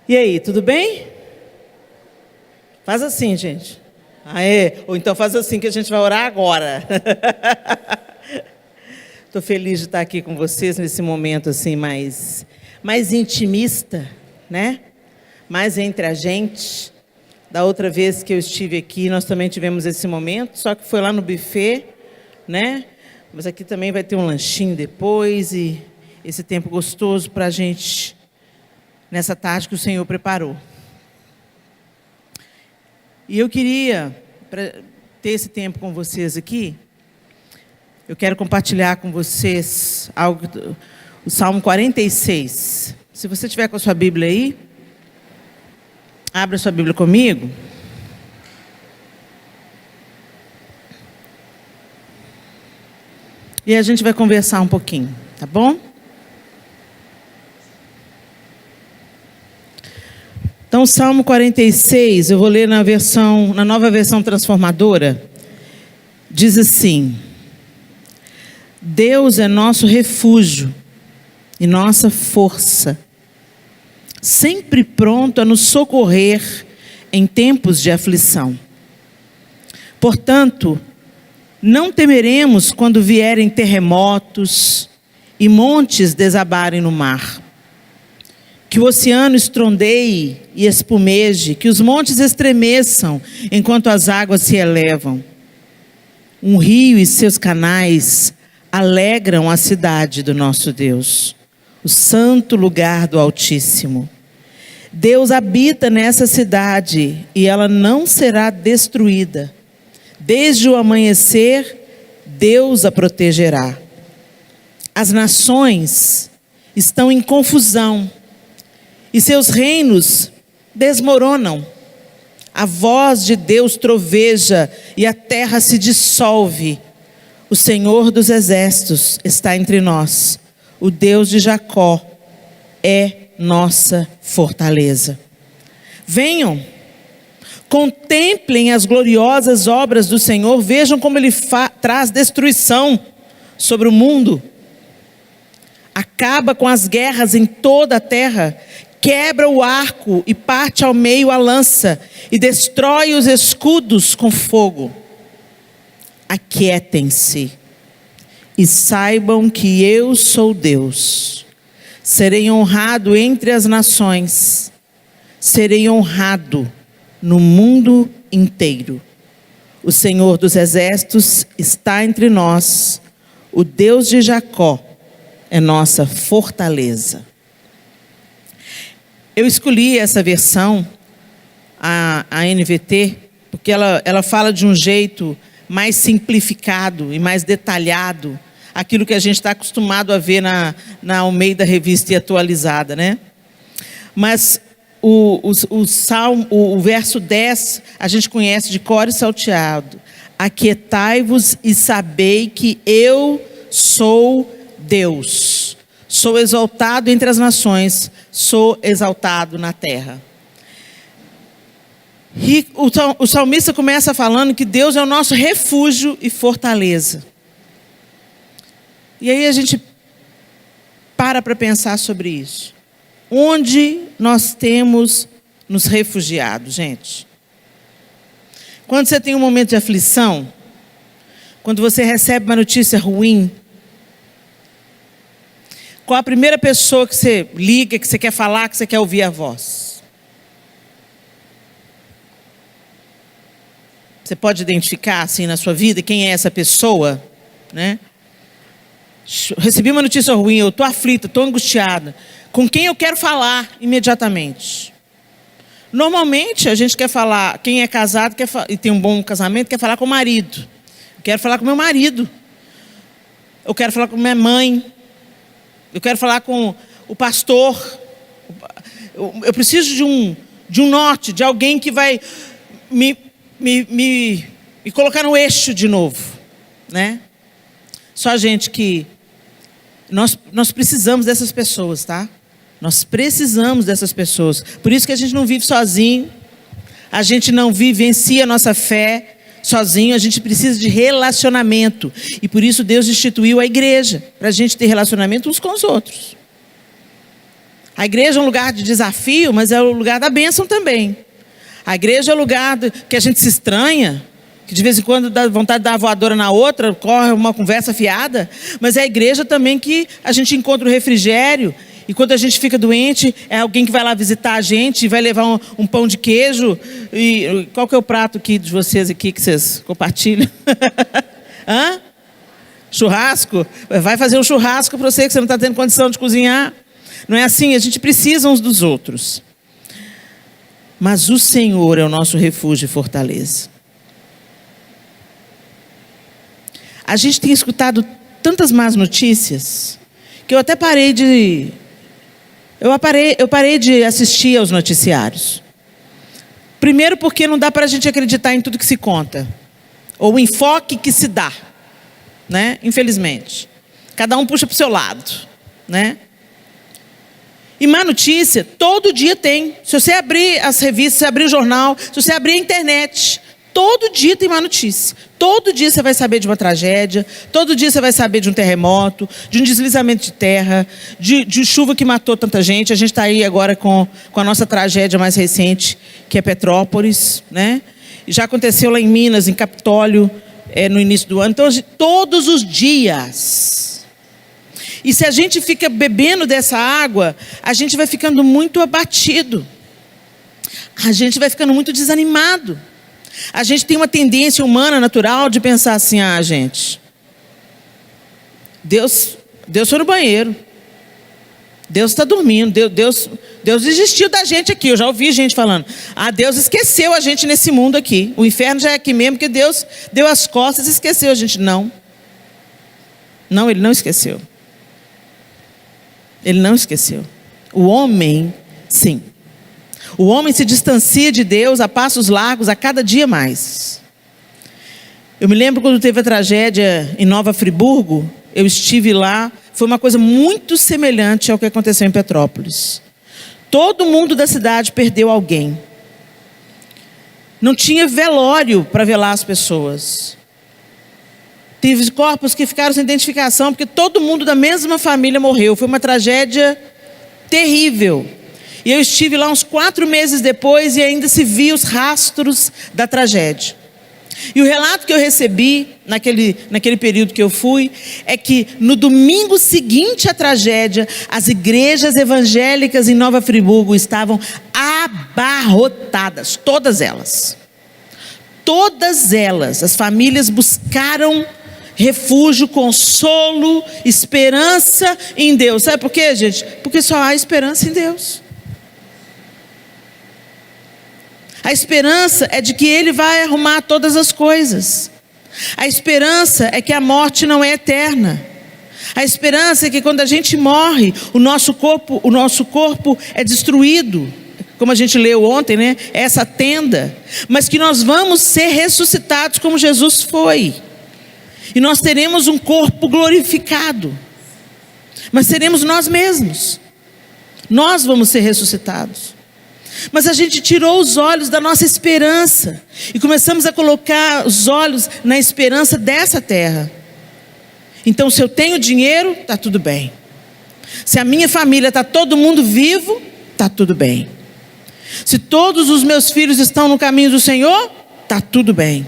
E aí, tudo bem? Faz assim, gente. Aê. Ou então faz assim que a gente vai orar agora. Estou feliz de estar aqui com vocês nesse momento assim mais intimista, né? Mais entre a gente. Da outra vez que eu estive aqui, nós também tivemos esse momento, só que foi lá no buffet, né? Mas aqui também vai ter um lanchinho depois e esse tempo gostoso para a gente, nessa tarde que o Senhor preparou. E eu queria, para ter esse tempo com vocês aqui, eu quero compartilhar com vocês algo, o Salmo 46. Se você tiver com a sua Bíblia aí, abra sua Bíblia comigo. E a gente vai conversar um pouquinho, tá bom? Então, Salmo 46, eu vou ler na nova versão transformadora. Diz assim: Deus é nosso refúgio e nossa força, sempre pronto a nos socorrer em tempos de aflição. Portanto, não temeremos quando vierem terremotos e montes desabarem no mar. Que o oceano estrondeie e espumeje, que os montes estremeçam enquanto as águas se elevam. Um rio e seus canais alegram a cidade do nosso Deus, o santo lugar do Altíssimo. Deus habita nessa cidade e ela não será destruída. Desde o amanhecer, Deus a protegerá. As nações estão em confusão e seus reinos desmoronam. A voz de Deus troveja e a terra se dissolve. O Senhor dos exércitos está entre nós. O Deus de Jacó é nossa fortaleza. Venham, contemplem as gloriosas obras do Senhor. Vejam como Ele traz destruição sobre o mundo. Acaba com as guerras em toda a terra. Quebra o arco e parte ao meio a lança, e destrói os escudos com fogo. Aquietem-se e saibam que eu sou Deus. Serei honrado entre as nações, serei honrado no mundo inteiro. O Senhor dos exércitos está entre nós, o Deus de Jacó é nossa fortaleza. Eu escolhi essa versão, a NVT, porque ela fala de um jeito mais simplificado e mais detalhado, aquilo que a gente está acostumado a ver na Almeida Revista e Atualizada, né? Mas o verso 10, a gente conhece de cor e salteado. Aquietai-vos e sabei que eu sou Deus. Sou exaltado entre as nações, sou exaltado na terra. E o salmista começa falando que Deus é o nosso refúgio e fortaleza. E aí a gente para pensar sobre isso. Onde nós temos nos refugiado, gente? Quando você tem um momento de aflição, quando você recebe uma notícia ruim, qual a primeira pessoa que você liga, que você quer falar, que você quer ouvir a voz? Você pode identificar assim na sua vida quem é essa pessoa, né? Recebi uma notícia ruim, eu estou aflita, estou angustiada. Com quem eu quero falar imediatamente? Normalmente a gente quer falar, quem é casado e tem um bom casamento, quer falar com o marido. Eu quero falar com meu marido. Eu quero falar com minha mãe. Eu quero falar com o pastor. Eu preciso de um norte, de alguém que vai me colocar no eixo de novo, né? Só gente que nós precisamos dessas pessoas, tá? Nós precisamos dessas pessoas. Por isso que a gente não vive sozinho. A gente não vivencia a nossa fé sozinho. A gente precisa de relacionamento. E por isso Deus instituiu a igreja, para a gente ter relacionamento uns com os outros. A igreja é um lugar de desafio, mas é o lugar da bênção também. A igreja é o lugar que a gente se estranha, que de vez em quando dá vontade de dar uma voadora na outra, corre uma conversa fiada. Mas é a igreja também que a gente encontra o refrigério. E quando a gente fica doente, é alguém que vai lá visitar a gente e vai levar um pão de queijo. E qual que é o prato aqui de vocês aqui que vocês compartilham? Hã? Churrasco? Vai fazer um churrasco para você que você não está tendo condição de cozinhar. Não é assim? A gente precisa uns dos outros. Mas o Senhor é o nosso refúgio e fortaleza. A gente tem escutado tantas más notícias que eu até parei de... Eu parei de assistir aos noticiários. Primeiro porque não dá para a gente acreditar em tudo que se conta. Ou o enfoque que se dá. Né? Infelizmente. Cada um puxa para o seu lado. Né? E má notícia, todo dia tem. Se você abrir as revistas, se você abrir o jornal, se você abrir a internet, todo dia tem má notícia. Todo dia você vai saber de uma tragédia, todo dia você vai saber de um terremoto, de um deslizamento de terra, de chuva que matou tanta gente. A gente está aí agora com a nossa tragédia mais recente, que é Petrópolis, né? Já aconteceu lá em Minas, em Capitólio, no início do ano. Então, todos os dias. E se a gente fica bebendo dessa água, a gente vai ficando muito abatido. A gente vai ficando muito desanimado. A gente tem uma tendência humana, natural, de pensar assim, gente, Deus foi no banheiro. Deus está dormindo. Deus desistiu da gente aqui. Eu já ouvi gente falando, Deus esqueceu a gente nesse mundo aqui. O inferno já é aqui mesmo, porque Deus deu as costas e esqueceu a gente. Não, Ele não esqueceu. Ele não esqueceu. O homem, sim. O homem se distancia de Deus a passos largos a cada dia mais. Eu me lembro quando teve a tragédia em Nova Friburgo, eu estive lá, foi uma coisa muito semelhante ao que aconteceu em Petrópolis. Todo mundo da cidade perdeu alguém. Não tinha velório para velar as pessoas. Teve corpos que ficaram sem identificação, porque todo mundo da mesma família morreu. Foi uma tragédia terrível. E eu estive lá uns 4 meses depois e ainda se via os rastros da tragédia. E o relato que eu recebi naquele período que eu fui é que no domingo seguinte à tragédia, as igrejas evangélicas em Nova Friburgo estavam abarrotadas, todas elas. Todas elas, as famílias buscaram refúgio, consolo, esperança em Deus. Sabe por quê, gente? Porque só há esperança em Deus. A esperança é de que Ele vai arrumar todas as coisas. A esperança é que a morte não é eterna. A esperança é que quando a gente morre, o nosso corpo é destruído. Como a gente leu ontem, né? Essa tenda. Mas que nós vamos ser ressuscitados como Jesus foi. E nós teremos um corpo glorificado. Mas seremos nós mesmos. Nós vamos ser ressuscitados. Mas a gente tirou os olhos da nossa esperança. E começamos a colocar os olhos na esperança dessa terra. Então, se eu tenho dinheiro, está tudo bem. Se a minha família está todo mundo vivo, está tudo bem. Se todos os meus filhos estão no caminho do Senhor, está tudo bem.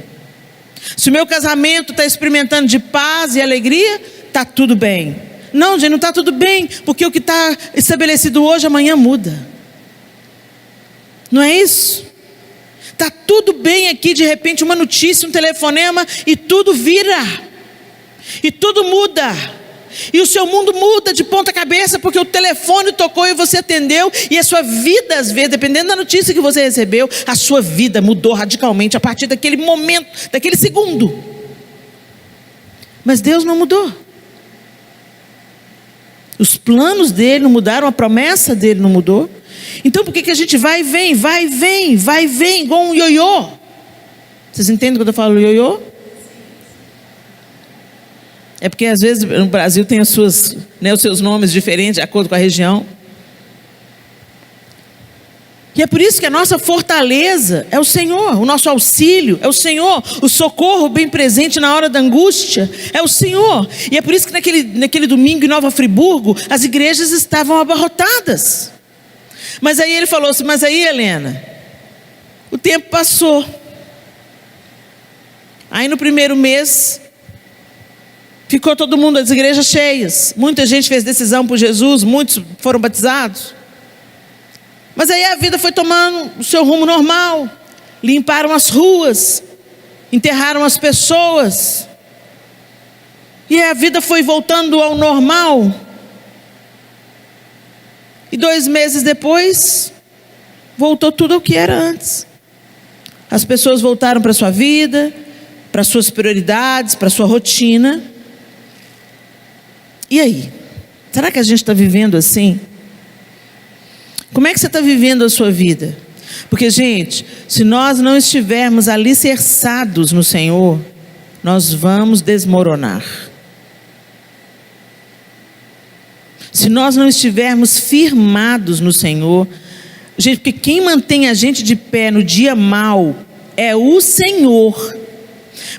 Se o meu casamento está experimentando de paz e alegria, está tudo bem. Não, gente, não está tudo bem, porque o que está estabelecido hoje, amanhã muda. Não é isso? Está tudo bem aqui, de repente uma notícia, um telefonema e tudo vira. E tudo muda. E o seu mundo muda de ponta cabeça, porque o telefone tocou e você atendeu. E a sua vida, às vezes, dependendo da notícia que você recebeu, a sua vida mudou radicalmente a partir daquele momento, daquele segundo. Mas Deus não mudou. Os planos dele não mudaram, a promessa dele não mudou. Então por que a gente vai e vem, vai e vem, vai e vem, igual um ioiô? Vocês entendem quando eu falo ioiô? É porque às vezes no Brasil tem os seus nomes diferentes de acordo com a região. E é por isso que a nossa fortaleza é o Senhor, o nosso auxílio é o Senhor, o socorro bem presente na hora da angústia é o Senhor. E é por isso que naquele domingo em Nova Friburgo, as igrejas estavam abarrotadas. Mas aí ele falou assim: mas aí, Helena, o tempo passou. Aí no primeiro mês, ficou todo mundo, as igrejas cheias. Muita gente fez decisão por Jesus, muitos foram batizados. Mas aí a vida foi tomando o seu rumo normal. Limparam as ruas, enterraram as pessoas. E a vida foi voltando ao normal. E 2 meses depois, voltou tudo ao que era antes. As pessoas voltaram para a sua vida, para as suas prioridades, para a sua rotina. E aí? Será que a gente está vivendo assim? Como é que você está vivendo a sua vida? Porque, gente, se nós não estivermos alicerçados no Senhor, nós vamos desmoronar. Se nós não estivermos firmados no Senhor, gente, porque quem mantém a gente de pé no dia mau é o Senhor,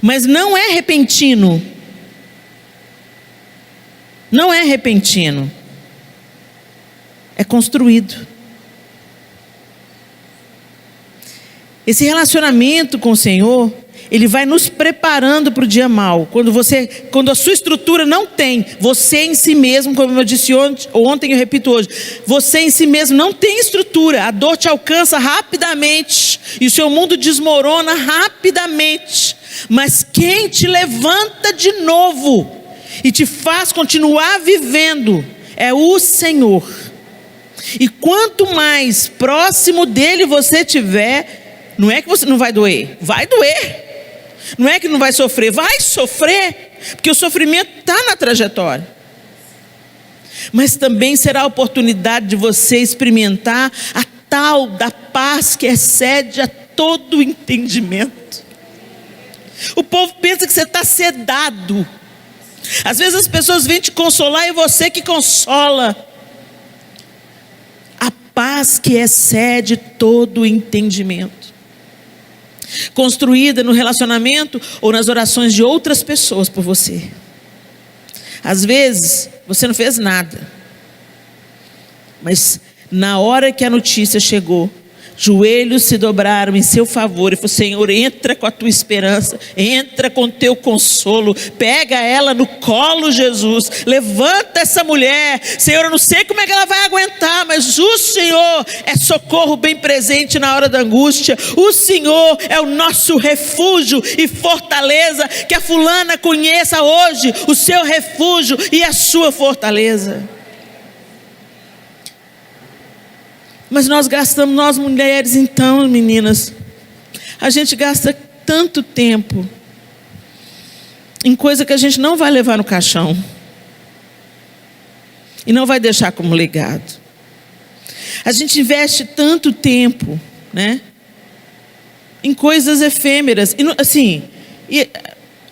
mas não é repentino. Não é repentino, é construído. Esse relacionamento com o Senhor, ele vai nos preparando para o dia mau. Quando a sua estrutura não tem, você em si mesmo, como eu disse ontem, eu repito hoje, você em si mesmo não tem estrutura, a dor te alcança rapidamente, e o seu mundo desmorona rapidamente. Mas quem te levanta de novo e te faz continuar vivendo é o Senhor. E quanto mais próximo dele você estiver, não é que você não vai doer, vai doer. Não é que não vai sofrer, vai sofrer, porque o sofrimento está na trajetória. Mas também será a oportunidade de você experimentar a tal da paz que excede a todo entendimento. O povo pensa que você está sedado. Às vezes as pessoas vêm te consolar e é você que consola. A paz que excede todo entendimento, construída no relacionamento ou nas orações de outras pessoas por você. Às vezes você não fez nada, mas na hora que a notícia chegou, joelhos se dobraram em seu favor e falou: Senhor, entra com a tua esperança, entra com o teu consolo, pega ela no colo, Jesus, levanta essa mulher. Senhor, eu não sei como é que ela vai aguentar, mas o Senhor é socorro bem presente na hora da angústia. O Senhor é o nosso refúgio e fortaleza. Que a fulana conheça hoje o seu refúgio e a sua fortaleza. Mas nós mulheres então, meninas, a gente gasta tanto tempo em coisa que a gente não vai levar no caixão e não vai deixar como legado. A gente investe tanto tempo, né, em coisas efêmeras.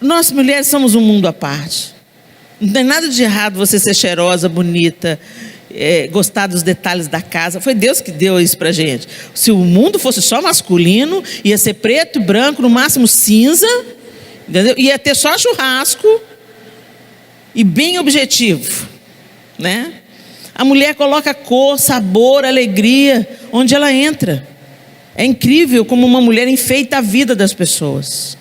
Nós mulheres somos um mundo à parte. Não tem nada de errado você ser cheirosa, bonita, gostar dos detalhes da casa. Foi Deus que deu isso pra gente. Se o mundo fosse só masculino, ia ser preto e branco, no máximo cinza, entendeu? Ia ter só churrasco e bem objetivo, né? A mulher coloca cor, sabor, alegria onde ela entra. É incrível como uma mulher enfeita a vida das pessoas.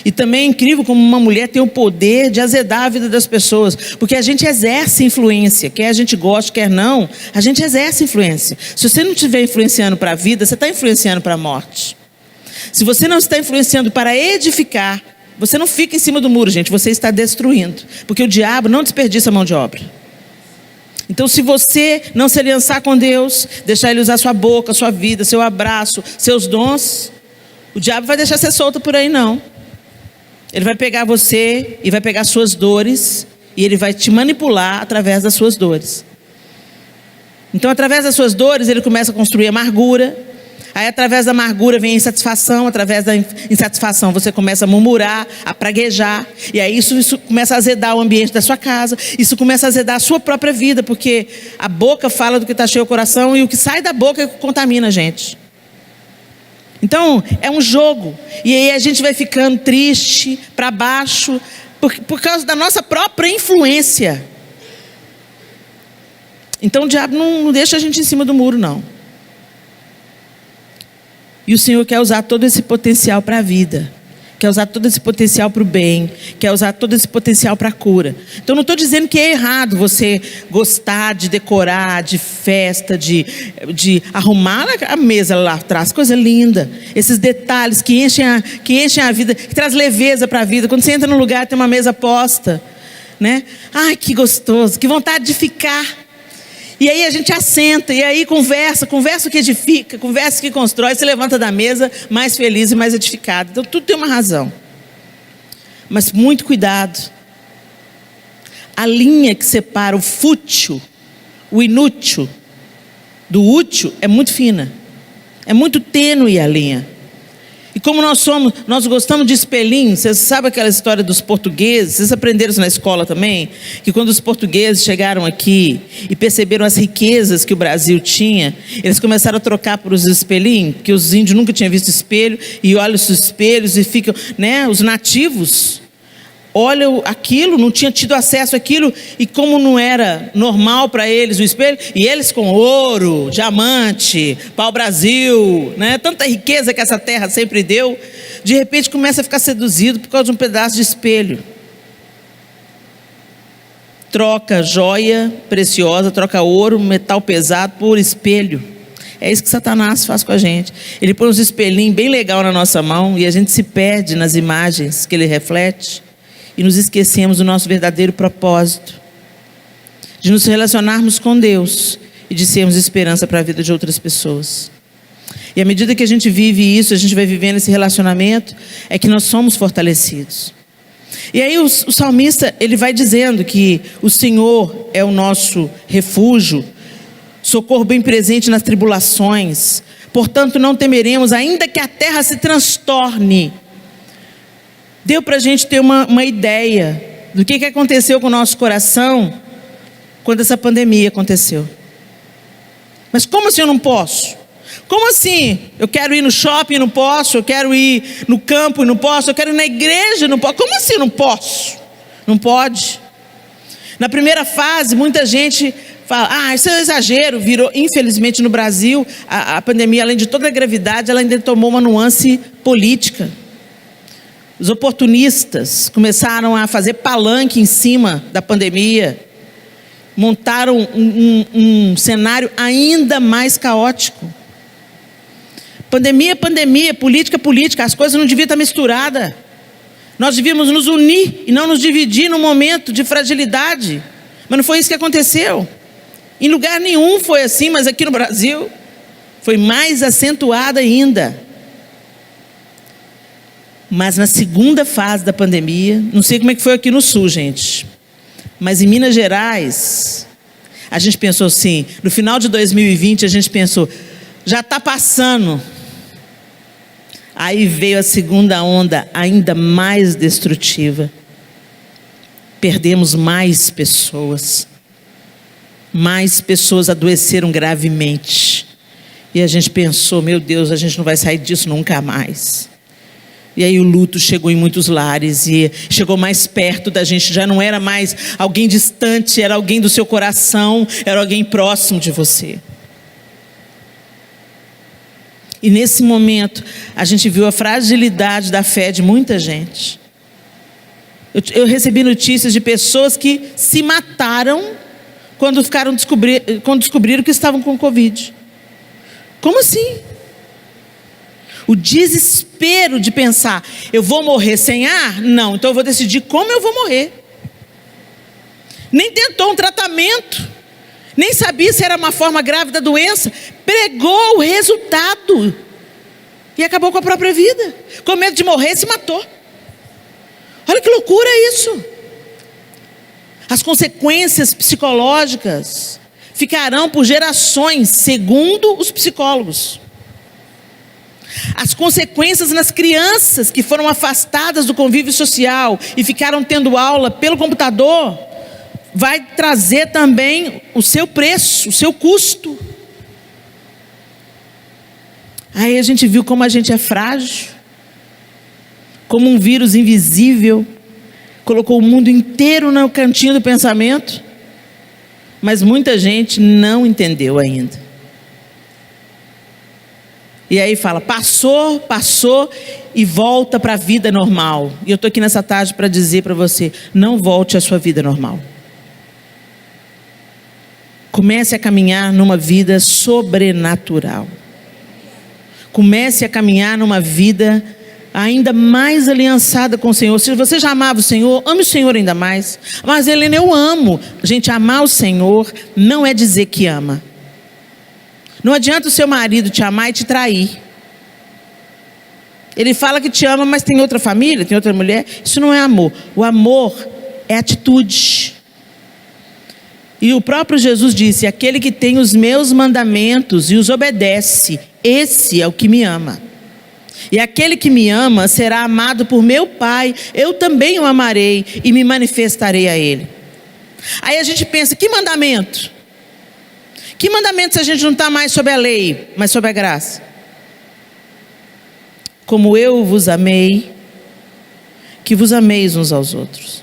E também é incrível como uma mulher tem o poder de azedar a vida das pessoas, porque a gente exerce influência, quer a gente goste, quer não, a gente exerce influência. Se você não estiver influenciando para a vida, você está influenciando para a morte. Se você não está influenciando para edificar, você não fica em cima do muro, gente, você está destruindo, porque o diabo não desperdiça mão de obra. Então, se você não se aliançar com Deus, deixar Ele usar sua boca, sua vida, seu abraço, seus dons, o diabo vai deixar você solta por aí não. Ele vai pegar você e vai pegar suas dores e ele vai te manipular através das suas dores. Então, através das suas dores, ele começa a construir amargura. Aí, através da amargura vem a insatisfação. Através da insatisfação, você começa a murmurar, a praguejar. E aí isso começa a azedar o ambiente da sua casa. Isso começa a azedar a sua própria vida, porque a boca fala do que está cheio o coração e o que sai da boca é o que contamina a gente. Então, é um jogo. E aí a gente vai ficando triste, para baixo, por causa da nossa própria influência. Então, o diabo não deixa a gente em cima do muro, não. E o Senhor quer usar todo esse potencial para a vida. Quer usar todo esse potencial para o bem. Quer usar todo esse potencial para a cura. Então não estou dizendo que é errado você gostar de decorar, de festa, de arrumar a mesa lá atrás. Coisa linda. Esses detalhes que enchem a vida, que traz leveza para a vida. Quando você entra num lugar tem uma mesa posta, né? Ai, que gostoso, que vontade de ficar. E aí a gente assenta, e aí conversa o que edifica, conversa o que constrói, se levanta da mesa mais feliz e mais edificado. Então tudo tem uma razão. Mas muito cuidado. A linha que separa o fútil, o inútil, do útil é muito fina. É muito tênue a linha. E como nós gostamos de espelhinho. Vocês sabem aquela história dos portugueses? Vocês aprenderam isso na escola também? Que quando os portugueses chegaram aqui e perceberam as riquezas que o Brasil tinha, eles começaram a trocar por os espelhinhos, porque os índios nunca tinham visto espelho, e olham os espelhos e ficam, né? Os nativos olham aquilo, não tinham tido acesso àquilo, e como não era normal para eles o espelho, e eles com ouro, diamante, pau-brasil, né? Tanta riqueza que essa terra sempre deu, de repente começa a ficar seduzido por causa de um pedaço de espelho. Troca joia preciosa, troca ouro, metal pesado por espelho. É isso que Satanás faz com a gente. Ele põe uns espelhinhos bem legal na nossa mão, e a gente se perde nas imagens que ele reflete, e nos esquecemos do nosso verdadeiro propósito, de nos relacionarmos com Deus e de sermos esperança para a vida de outras pessoas. E à medida que a gente vive isso, a gente vai vivendo esse relacionamento, é que nós somos fortalecidos. E aí o salmista, ele vai dizendo que o Senhor é o nosso refúgio, socorro bem presente nas tribulações. Portanto não temeremos, ainda que a terra se transtorne. Deu para a gente ter uma ideia do que aconteceu com o nosso coração quando essa pandemia aconteceu. Mas como assim eu não posso? Como assim? Eu quero ir no shopping e não posso, eu quero ir no campo e não posso, eu quero ir na igreja e não posso. Como assim eu não posso? Não pode. Na primeira fase, muita gente fala, isso é um exagero, virou, infelizmente no Brasil, a pandemia, além de toda a gravidade, ela ainda tomou uma nuance política. Os oportunistas começaram a fazer palanque em cima da pandemia, montaram um cenário ainda mais caótico. Pandemia, política, as coisas não deviam estar misturadas. Nós devíamos nos unir e não nos dividir num momento de fragilidade. Mas não foi isso que aconteceu. Em lugar nenhum foi assim, mas aqui no Brasil foi mais acentuado ainda. Mas na segunda fase da pandemia, não sei como é que foi aqui no sul, gente, mas em Minas Gerais, a gente pensou assim, no final de 2020, a gente pensou, já está passando. Aí veio a segunda onda, ainda mais destrutiva. Perdemos mais pessoas adoeceram gravemente. E a gente pensou, meu Deus, a gente não vai sair disso nunca mais. E aí o luto chegou em muitos lares e chegou mais perto da gente. Já não era mais alguém distante, era alguém do seu coração, era alguém próximo de você. E nesse momento, a gente viu a fragilidade da fé de muita gente. Eu recebi notícias de pessoas que se mataram quando descobriram que estavam com Covid. Como assim? O desespero de pensar, eu vou morrer sem ar? Não, então eu vou decidir como eu vou morrer. Nem tentou um tratamento, nem sabia se era uma forma grave da doença, pregou o resultado e acabou com a própria vida. Com medo de morrer, se matou. Olha que loucura isso. As consequências psicológicas ficarão por gerações, segundo os psicólogos. As consequências nas crianças que foram afastadas do convívio social e ficaram tendo aula pelo computador, vai trazer também o seu preço, o seu custo. Aí a gente viu como a gente é frágil, como um vírus invisível, colocou o mundo inteiro no cantinho do pensamento, mas muita gente não entendeu ainda. E aí fala, passou e volta para a vida normal. E eu estou aqui nessa tarde para dizer para você, não volte à sua vida normal. Comece a caminhar numa vida sobrenatural. Comece a caminhar numa vida ainda mais aliançada com o Senhor. Se você já amava o Senhor, ame o Senhor ainda mais. Mas Helena, eu amo. Gente, amar o Senhor não é dizer que ama. Não adianta o seu marido te amar e te trair. Ele fala que te ama, mas tem outra família, tem outra mulher. Isso não é amor. O amor é atitude. E o próprio Jesus disse, aquele que tem os meus mandamentos e os obedece, esse é o que me ama. E aquele que me ama será amado por meu Pai, eu também o amarei e me manifestarei a ele. Aí a gente pensa, que mandamento? Que mandamento se a gente não está mais sob a lei, mas sob a graça? Como eu vos amei, que vos ameis uns aos outros.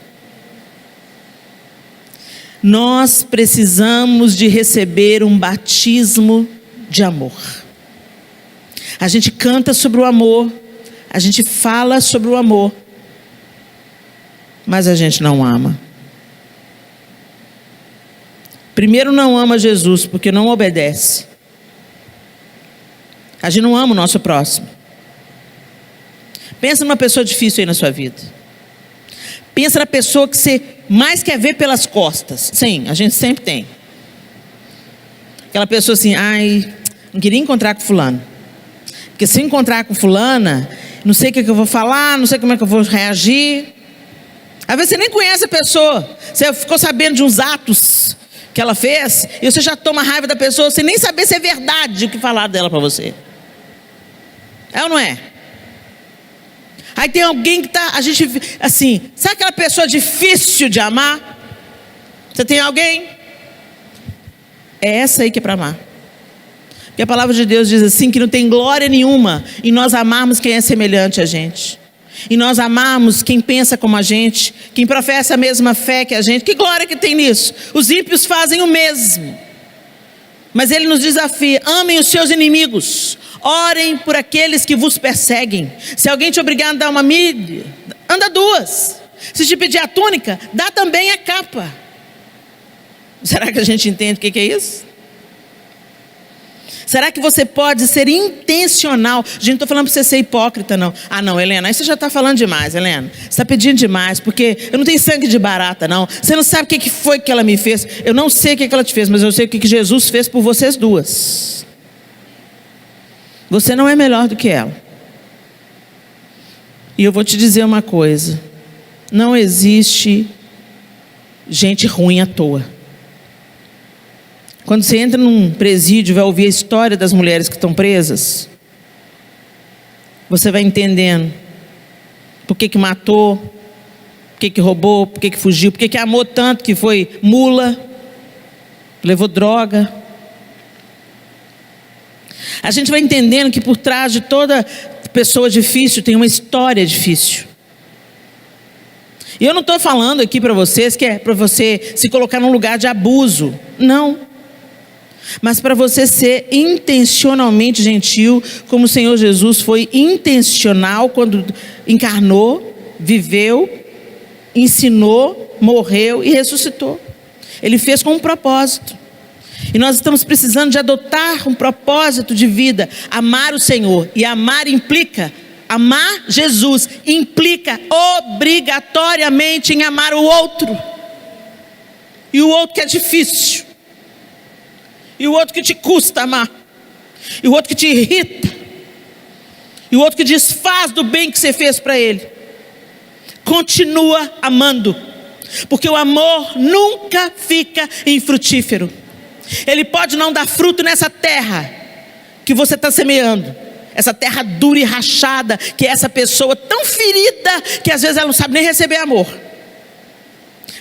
Nós precisamos de receber um batismo de amor. A gente canta sobre o amor, a gente fala sobre o amor, mas a gente não ama. Primeiro, não ama Jesus, porque não obedece. A gente não ama o nosso próximo. Pensa numa pessoa difícil aí na sua vida. Pensa na pessoa que você mais quer ver pelas costas. Sim, a gente sempre tem. Aquela pessoa assim, ai, não queria encontrar com fulano. Porque se encontrar com fulana, não sei o que eu vou falar, não sei como é que eu vou reagir. Às vezes você nem conhece a pessoa. Você ficou sabendo de uns atos que ela fez, e você já toma raiva da pessoa, sem nem saber se é verdade o que falaram dela para você. É ou não é? Aí tem alguém que tá, a gente, assim, sabe aquela pessoa difícil de amar? Você tem alguém? É essa aí que é para amar. Porque a palavra de Deus diz assim, que não tem glória nenhuma em nós amarmos quem é semelhante a gente. E nós amamos quem pensa como a gente, quem professa a mesma fé que a gente. Que glória que tem nisso? Os ímpios fazem o mesmo. Mas ele nos desafia, amem os seus inimigos, orem por aqueles que vos perseguem. Se alguém te obrigar a dar uma milha, anda duas. Se te pedir a túnica, dá também a capa. Será que a gente entende o que é isso? Será que você pode ser intencional? Gente, não estou falando para você ser hipócrita, não. Ah, não, Helena, aí você já está falando demais, Helena. Você está pedindo demais, porque eu não tenho sangue de barata, não. Você não sabe o que foi que ela me fez. Eu não sei o que ela te fez, mas eu sei o que Jesus fez por vocês duas. Você não é melhor do que ela. E eu vou te dizer uma coisa. Não existe gente ruim à toa. Quando você entra num presídio e vai ouvir a história das mulheres que estão presas, você vai entendendo por que matou, por que roubou, por que fugiu, por que amou tanto que foi mula, levou droga. A gente vai entendendo que por trás de toda pessoa difícil tem uma história difícil. E eu não estou falando aqui para vocês que é para você se colocar num lugar de abuso. Não. Mas para você ser intencionalmente gentil, como o Senhor Jesus foi intencional quando encarnou, viveu, ensinou, morreu e ressuscitou. Ele fez com um propósito. E nós estamos precisando de adotar um propósito de vida. Amar o Senhor. E amar implica, amar Jesus implica obrigatoriamente em amar o outro. E o outro que é difícil. E o outro que te custa amar. E o outro que te irrita. E o outro que desfaz do bem que você fez para ele. Continua amando. Porque o amor nunca fica infrutífero. Ele pode não dar fruto nessa terra que você está semeando. Essa terra dura e rachada. Que é essa pessoa tão ferida que às vezes ela não sabe nem receber amor.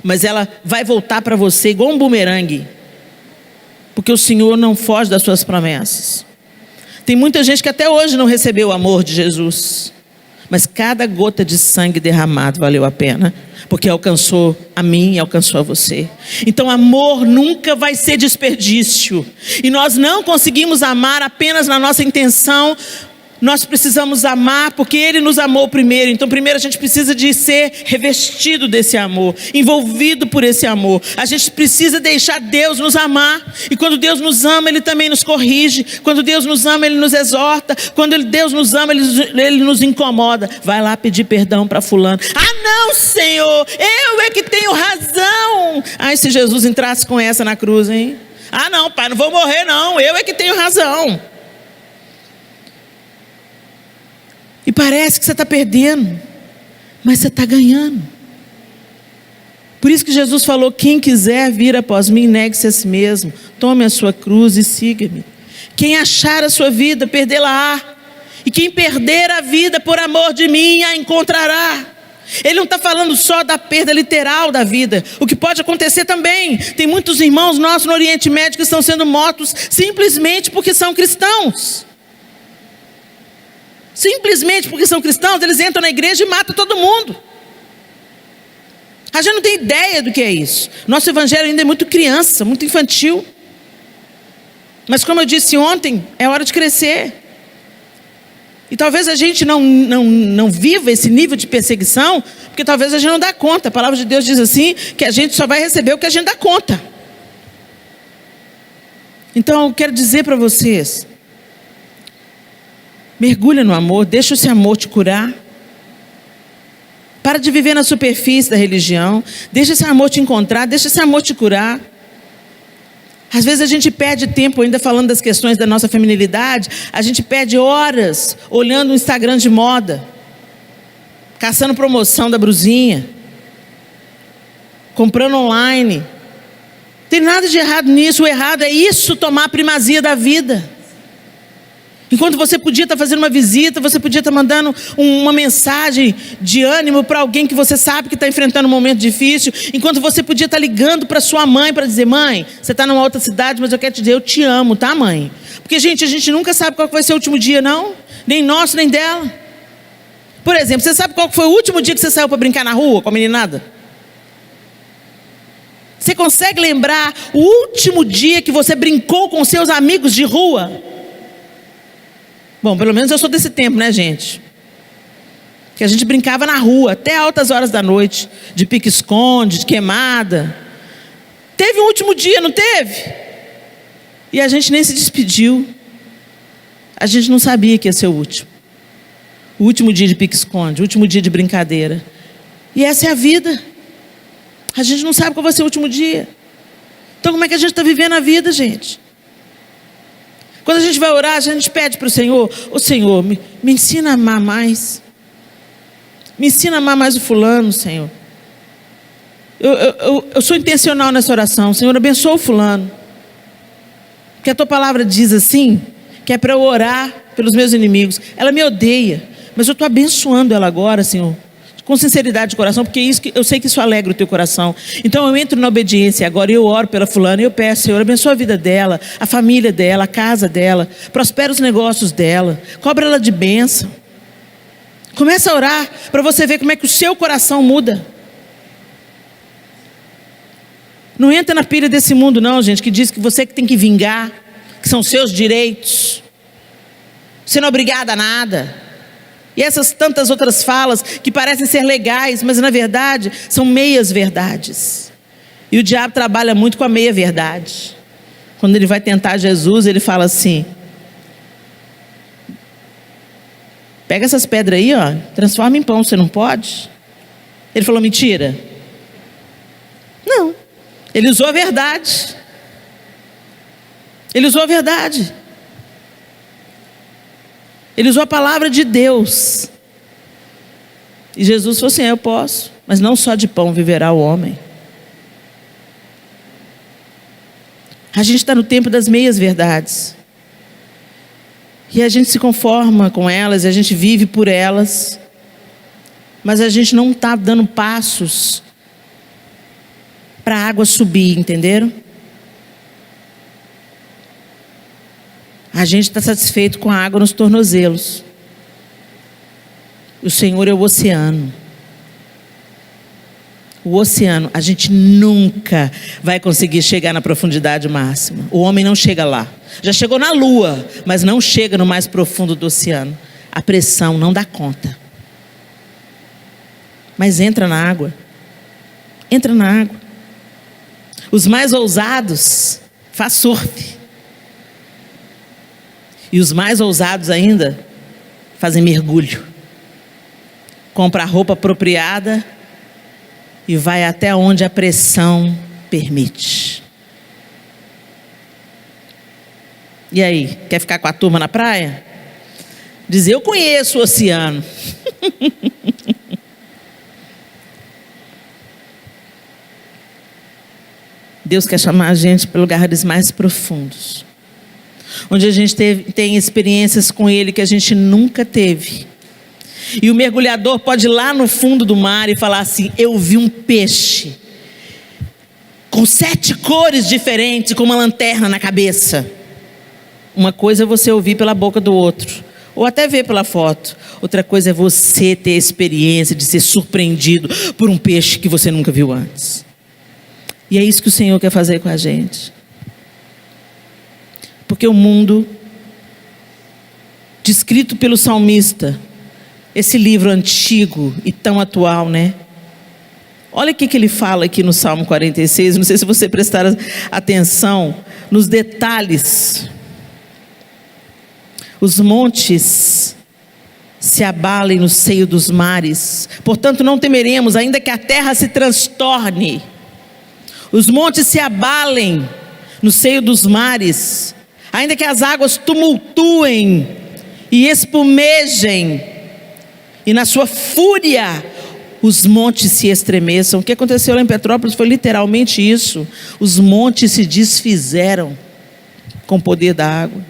Mas ela vai voltar para você igual um bumerangue. Porque o Senhor não foge das suas promessas. Tem muita gente que até hoje não recebeu o amor de Jesus. Mas cada gota de sangue derramado valeu a pena. porque alcançou a mim e alcançou a você. Então amor nunca vai ser desperdício. E nós não conseguimos amar apenas na nossa intenção. Nós precisamos amar porque Ele nos amou primeiro. Então primeiro a gente precisa de ser revestido desse amor, envolvido por esse amor. A gente precisa deixar Deus nos amar. E quando Deus nos ama, Ele também nos corrige. Quando Deus nos ama, Ele nos exorta. Quando Deus nos ama, Ele nos incomoda. Vai lá pedir perdão para fulano. Ah não, Senhor, eu é que tenho razão. Ai, se Jesus entrasse com essa na cruz, hein? Ah não, pai, não vou morrer não, eu é que tenho razão. E parece que você está perdendo, mas você está ganhando. Por isso que Jesus falou: quem quiser vir após mim, negue-se a si mesmo, tome a sua cruz e siga-me. Quem achar a sua vida, perdê-la-á. E quem perder a vida por amor de mim, a encontrará. Ele não está falando só da perda literal da vida. O que pode acontecer também. Tem muitos irmãos nossos no Oriente Médio que estão sendo mortos simplesmente porque são cristãos. Simplesmente porque são cristãos, eles entram na igreja e matam todo mundo. A gente não tem ideia do que é isso. Nosso evangelho ainda é muito criança, muito infantil. Mas como eu disse ontem, é hora de crescer. E talvez a gente não viva esse nível de perseguição, porque talvez a gente não dá conta. A palavra de Deus diz assim, que a gente só vai receber o que a gente dá conta. Então eu quero dizer para vocês: mergulha no amor, deixa esse amor te curar. Para de viver na superfície da religião. Deixa esse amor te encontrar, deixa esse amor te curar. Às vezes a gente perde tempo, ainda falando das questões da nossa feminilidade, a gente perde horas olhando o Instagram de moda, caçando promoção da brusinha, comprando online. Não tem nada de errado nisso. O errado é isso tomar a primazia da vida. Enquanto você podia estar fazendo uma visita, você podia estar mandando uma mensagem de ânimo para alguém que você sabe que está enfrentando um momento difícil. Enquanto você podia estar ligando para sua mãe para dizer: mãe, você está numa outra cidade, mas eu quero te dizer, eu te amo, tá, mãe? Porque, gente, a gente nunca sabe qual vai ser o último dia, não. Nem nosso, nem dela. Por exemplo, você sabe qual foi o último dia que você saiu para brincar na rua com a meninada? Você consegue lembrar o último dia que você brincou com seus amigos de rua? Bom, pelo menos eu sou desse tempo, né, gente? Que a gente brincava na rua até altas horas da noite, de pique-esconde, de queimada. Teve um último dia, não teve? E a gente nem se despediu. A gente não sabia que ia ser o último. O último dia de pique-esconde, o último dia de brincadeira. E essa é a vida. A gente não sabe qual vai ser o último dia. Então como é que a gente está vivendo a vida, gente? Quando a gente vai orar, a gente pede para o Senhor: ô Senhor, me ensina a amar mais. Me ensina a amar mais o fulano, Senhor. Eu sou intencional nessa oração. Senhor, abençoa o fulano. Porque a tua palavra diz assim, que é para eu orar pelos meus inimigos. Ela me odeia, mas eu estou abençoando ela agora, Senhor, com sinceridade de coração, porque eu sei que isso alegra o teu coração. Então eu entro na obediência agora e eu oro pela fulana e eu peço: Senhor, abençoa a vida dela, a família dela, a casa dela, prospera os negócios dela, cobra ela de bênção. Começa a orar para você ver como é que o seu coração muda. Não entra na pilha desse mundo não, gente, que diz que você que tem que vingar, que são seus direitos, você não é obrigada a nada. E essas tantas outras falas que parecem ser legais, mas na verdade são meias verdades. E o diabo trabalha muito com a meia verdade. Quando ele vai tentar Jesus, ele fala assim: pega essas pedras aí, ó, transforma em pão, você não pode? Ele falou mentira? Não. Ele usou a verdade. Ele usou a verdade. Ele usou a palavra de Deus. E Jesus falou assim: eu posso, mas não só de pão viverá o homem. A gente está no tempo das meias verdades. E a gente se conforma com elas, a gente vive por elas. Mas a gente não está dando passos para a água subir, entenderam? A gente está satisfeito com a água nos tornozelos. O Senhor é o oceano. O oceano, a gente nunca vai conseguir chegar na profundidade máxima. O homem não chega lá. Já chegou na Lua, mas não chega no mais profundo do oceano. A pressão não dá conta. Mas entra na água. Entra na água. Os mais ousados faz surf. E os mais ousados ainda fazem mergulho. Compra a roupa apropriada e vai até onde a pressão permite. E aí, quer ficar com a turma na praia? Diz, eu conheço o oceano. Deus quer chamar a gente para lugares mais profundos, onde a gente tem experiências com Ele que a gente nunca teve. E o mergulhador pode ir lá no fundo do mar e falar assim, eu vi um peixe com 7 cores diferentes, com uma lanterna na cabeça. Uma coisa é você ouvir pela boca do outro, ou até ver pela foto. Outra coisa é você ter a experiência de ser surpreendido por um peixe que você nunca viu antes. E é isso que o Senhor quer fazer com a gente. Porque o mundo, descrito pelo salmista, esse livro antigo e tão atual, né? Olha o que ele fala aqui no Salmo 46. Não sei se você prestar atenção nos detalhes. Os montes se abalem no seio dos mares. Portanto, não temeremos, ainda que a terra se transtorne. Os montes se abalem no seio dos mares. Ainda que as águas tumultuem e espumejem. E na sua fúria, os montes se estremeçam. O que aconteceu lá em Petrópolis foi literalmente isso. Os montes se desfizeram com o poder da água.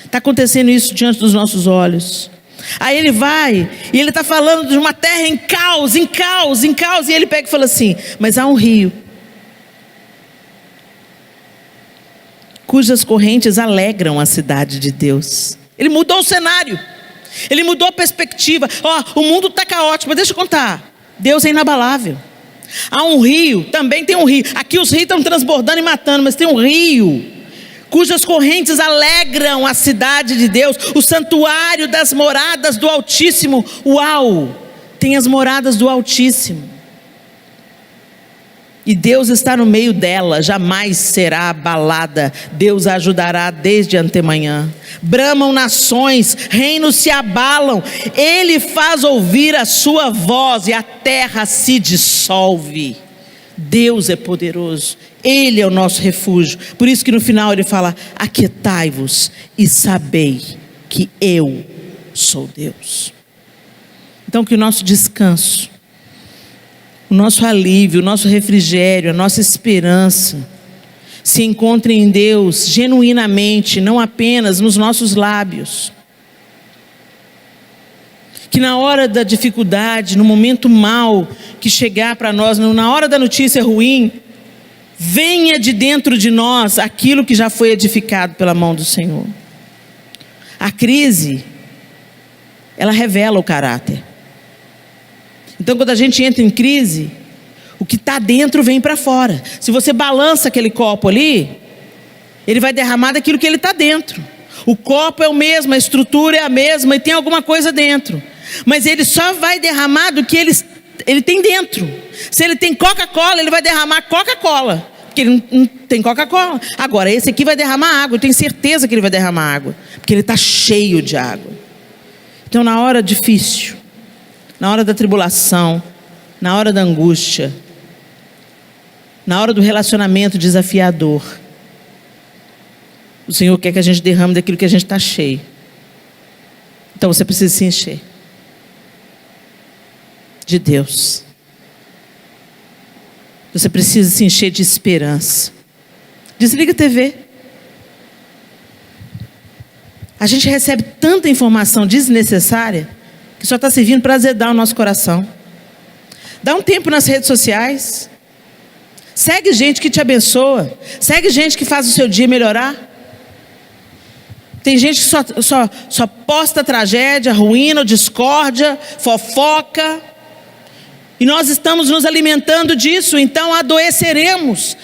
Está acontecendo isso diante dos nossos olhos. Aí ele vai, e ele está falando de uma terra em caos, em caos, em caos. E ele pega e fala assim, mas há um rio, cujas correntes alegram a cidade de Deus. Ele mudou o cenário. Ele mudou a perspectiva. O mundo está caótico, mas deixa eu contar. Deus é inabalável. Há um rio, também tem um rio. Aqui os rios estão transbordando e matando, mas tem um rio, cujas correntes alegram a cidade de Deus, o santuário das moradas do Altíssimo. Uau! Tem as moradas do Altíssimo. E Deus está no meio dela, jamais será abalada. Deus a ajudará desde antemanhã. Bramam nações, reinos se abalam. Ele faz ouvir a sua voz e a terra se dissolve. Deus é poderoso, Ele é o nosso refúgio. Por isso que no final ele fala, aquietai-vos e sabei que eu sou Deus. Então que o nosso descanso, o nosso alívio, o nosso refrigério, a nossa esperança se encontrem em Deus genuinamente, não apenas nos nossos lábios. Que na hora da dificuldade, no momento mau que chegar para nós, na hora da notícia ruim, venha de dentro de nós aquilo que já foi edificado pela mão do Senhor. A crise, ela revela o caráter. Então quando a gente entra em crise, o que está dentro vem para fora. Se você balança aquele copo ali, ele vai derramar daquilo que ele está dentro. O copo é o mesmo, a estrutura é a mesma e tem alguma coisa dentro. Mas ele só vai derramar do que ele tem dentro. Se ele tem Coca-Cola, ele vai derramar Coca-Cola, porque ele não tem Coca-Cola. Agora esse aqui vai derramar água, eu tenho certeza que ele vai derramar água, porque ele está cheio de água. Então na hora difícil, na hora da tribulação, na hora da angústia, na hora do relacionamento desafiador, o Senhor quer que a gente derrame daquilo que a gente está cheio. Então você precisa se encher de Deus. Você precisa se encher de esperança. Desliga a TV. A gente recebe tanta informação desnecessária que só está servindo para azedar o nosso coração. Dá um tempo nas redes sociais. Segue gente que te abençoa. Segue gente que faz o seu dia melhorar. Tem gente que só posta tragédia, ruína, discórdia, fofoca. E nós estamos nos alimentando disso, então adoeceremos.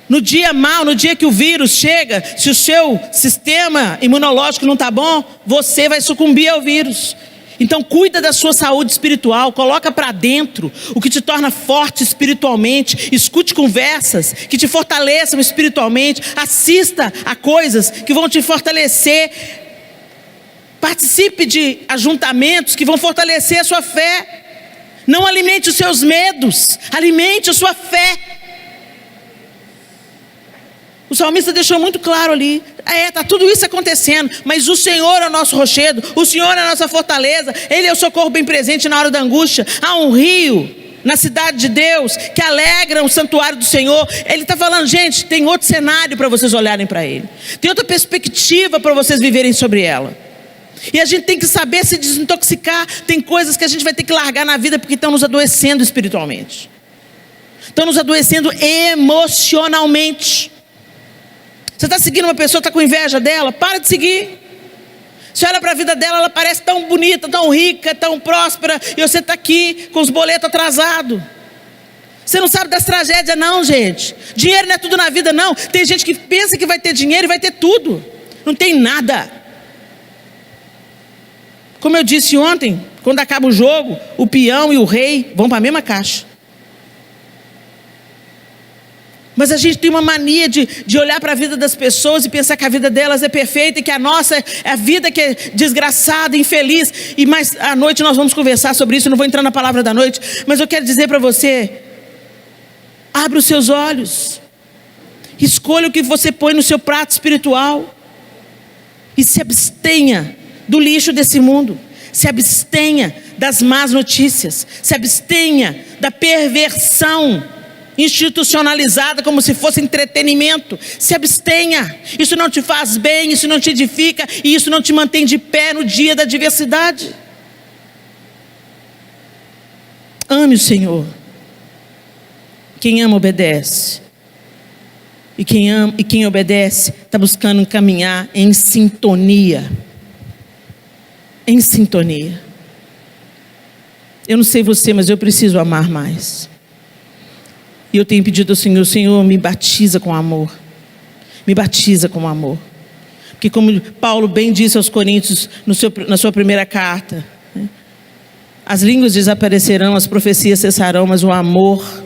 No dia mau, no dia que o vírus chega, se o seu sistema imunológico não está bom, você vai sucumbir ao vírus. Então cuida da sua saúde espiritual, coloca para dentro o que te torna forte espiritualmente, escute conversas que te fortaleçam espiritualmente, assista a coisas que vão te fortalecer, participe de ajuntamentos que vão fortalecer a sua fé. Não alimente os seus medos, alimente a sua fé. O salmista deixou muito claro ali, está tudo isso acontecendo, mas o Senhor é o nosso rochedo, o Senhor é a nossa fortaleza, Ele é o socorro bem presente na hora da angústia. Há um rio na cidade de Deus que alegra o santuário do Senhor. Ele está falando, gente, tem outro cenário para vocês olharem para Ele, tem outra perspectiva para vocês viverem sobre ela. E a gente tem que saber se desintoxicar. Tem coisas que a gente vai ter que largar na vida porque estão nos adoecendo espiritualmente, estão nos adoecendo emocionalmente. Você está seguindo uma pessoa, está com inveja dela? Para de seguir. Você olha para a vida dela, ela parece tão bonita, tão rica, tão próspera, e você está aqui com os boletos atrasados. Você não sabe das tragédias não, gente. Dinheiro não é tudo na vida não. Tem gente que pensa que vai ter dinheiro e vai ter tudo. Não tem nada. Como eu disse ontem, quando acaba o jogo, o peão e o rei vão para a mesma caixa. Mas a gente tem uma mania de olhar para a vida das pessoas e pensar que a vida delas é perfeita e que a nossa é a vida que é desgraçada, infeliz. E mais à noite nós vamos conversar sobre isso, eu não vou entrar na palavra da noite, mas eu quero dizer para você, abra os seus olhos, escolha o que você põe no seu prato espiritual e se abstenha do lixo desse mundo, se abstenha das más notícias, se abstenha da perversão institucionalizada como se fosse entretenimento. Se abstenha. Isso não te faz bem, isso não te edifica e isso não te mantém de pé no dia da adversidade. Ame o Senhor. Quem ama obedece. E quem obedece está buscando caminhar em sintonia. Em sintonia. Eu não sei você, mas eu preciso amar mais. E eu tenho pedido ao Senhor, Senhor, me batiza com amor. Me batiza com amor. Porque como Paulo bem disse aos Coríntios na sua primeira carta, né? As línguas desaparecerão, as profecias cessarão, mas o amor,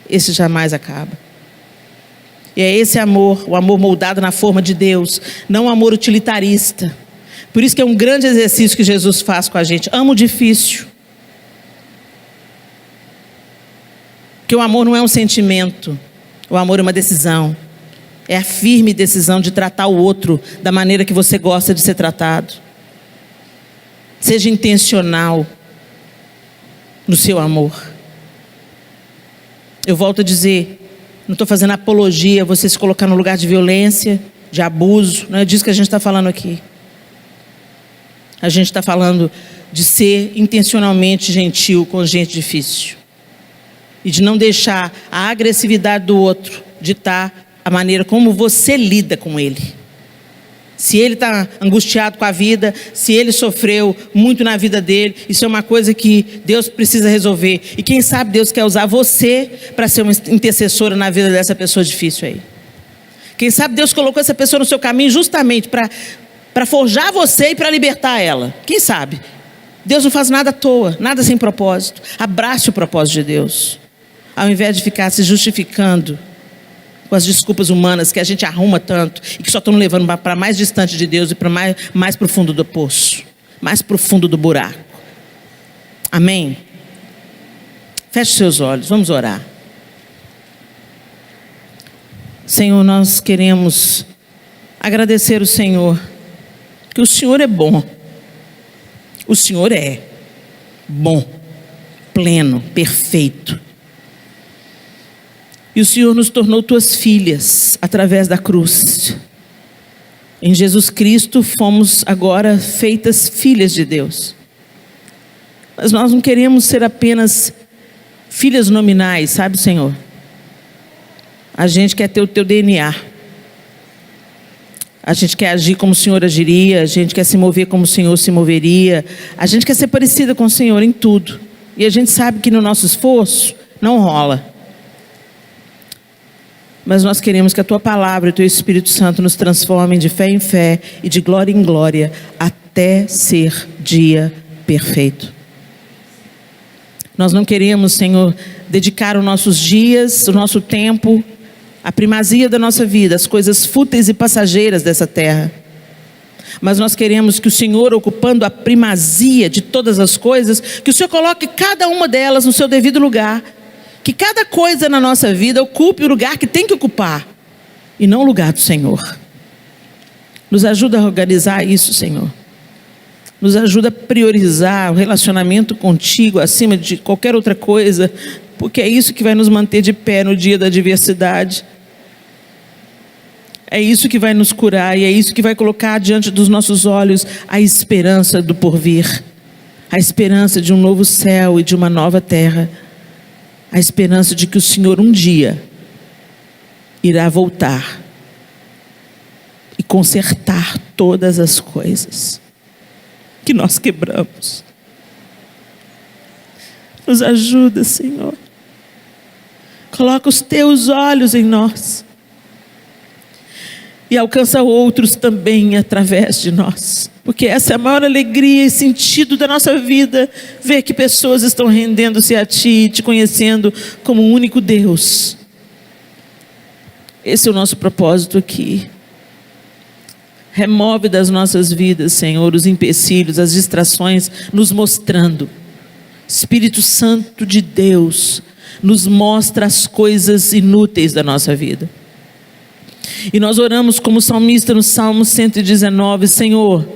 esse jamais acaba. E é esse amor, o amor moldado na forma de Deus, não o amor utilitarista. Por isso que é um grande exercício que Jesus faz com a gente. Ama o difícil. Porque o amor não é um sentimento, o amor é uma decisão. É a firme decisão de tratar o outro da maneira que você gosta de ser tratado. Seja intencional no seu amor. Eu volto a dizer, não estou fazendo apologia a você se colocar no lugar de violência, de abuso, não é disso que a gente está falando aqui. A gente está falando de ser intencionalmente gentil com gente difícil. E de não deixar a agressividade do outro ditar a maneira como você lida com ele. Se ele está angustiado com a vida, se ele sofreu muito na vida dele, isso é uma coisa que Deus precisa resolver. E quem sabe Deus quer usar você para ser uma intercessora na vida dessa pessoa difícil aí. Quem sabe Deus colocou essa pessoa no seu caminho justamente para forjar você e para libertar ela. Quem sabe? Deus não faz nada à toa, nada sem propósito. Abrace o propósito de Deus. Ao invés de ficar se justificando com as desculpas humanas que a gente arruma tanto e que só estão levando para mais distante de Deus e para mais para o fundo do poço, mais para o fundo do buraco. Amém? Feche seus olhos, vamos orar. Senhor, nós queremos agradecer o Senhor, que o Senhor é bom. O Senhor é bom, pleno, perfeito. E o Senhor nos tornou tuas filhas através da cruz. Em Jesus Cristo fomos agora feitas filhas de Deus. Mas nós não queremos ser apenas filhas nominais, sabe, Senhor? A gente quer ter o teu DNA. A gente quer agir como o Senhor agiria. A gente quer se mover como o Senhor se moveria. A gente quer ser parecida com o Senhor em tudo. E a gente sabe que no nosso esforço não rola. Mas nós queremos que a Tua palavra e o Teu Espírito Santo nos transformem de fé em fé e de glória em glória até ser dia perfeito. Nós não queremos, Senhor, dedicar os nossos dias, o nosso tempo, a primazia da nossa vida, as coisas fúteis e passageiras dessa terra. Mas nós queremos que o Senhor, ocupando a primazia de todas as coisas, que o Senhor coloque cada uma delas no seu devido lugar. Que cada coisa na nossa vida ocupe o lugar que tem que ocupar, e não o lugar do Senhor. Nos ajuda a organizar isso, Senhor. Nos ajuda a priorizar o relacionamento contigo acima de qualquer outra coisa, porque é isso que vai nos manter de pé no dia da adversidade. É isso que vai nos curar, e é isso que vai colocar diante dos nossos olhos a esperança do porvir, a esperança de um novo céu e de uma nova terra, a esperança de que o Senhor um dia irá voltar e consertar todas as coisas que nós quebramos. Nos ajuda, Senhor. Coloca os teus olhos em nós e alcança outros também através de nós, porque essa é a maior alegria e sentido da nossa vida, ver que pessoas estão rendendo-se a Ti, Te conhecendo como o único Deus. Esse é o nosso propósito aqui. Remove das nossas vidas, Senhor, os empecilhos, as distrações, nos mostrando. Espírito Santo de Deus nos mostra as coisas inúteis da nossa vida. E nós oramos como salmista no Salmo 119, Senhor,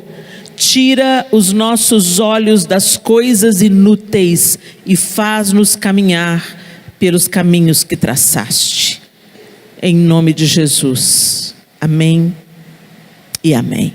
tira os nossos olhos das coisas inúteis e faz-nos caminhar pelos caminhos que traçaste. Em nome de Jesus. Amém e amém.